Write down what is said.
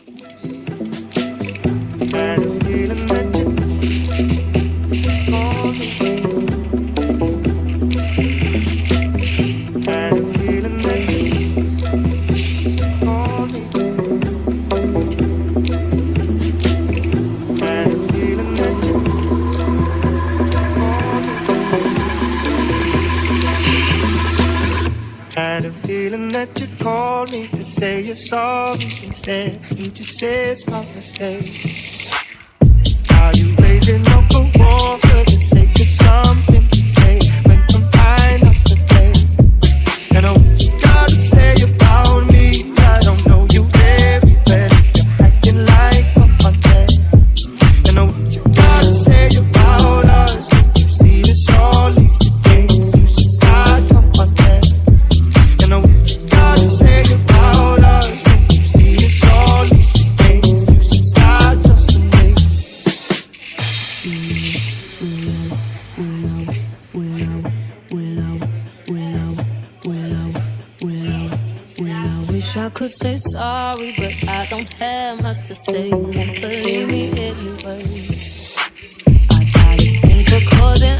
Had a feeling that you called me. Had a feeling that you called me. Had a feeling that you had a feeling that you called me to say you're sorry. Instead, you just said it's my mistake. Are you raising up a war for the sake of something to say when I'm high up the day? And I what you gotta say about me. I don't know you very well. You're acting like someone else. And I what you gotta say about us. You see this all these games. You should start someone else. What you gotta say about us? You see it's all these games. You should start trusting me. Wish I could say sorry, but I don't have much to say. You won't believe me anyway. I got a thing for causing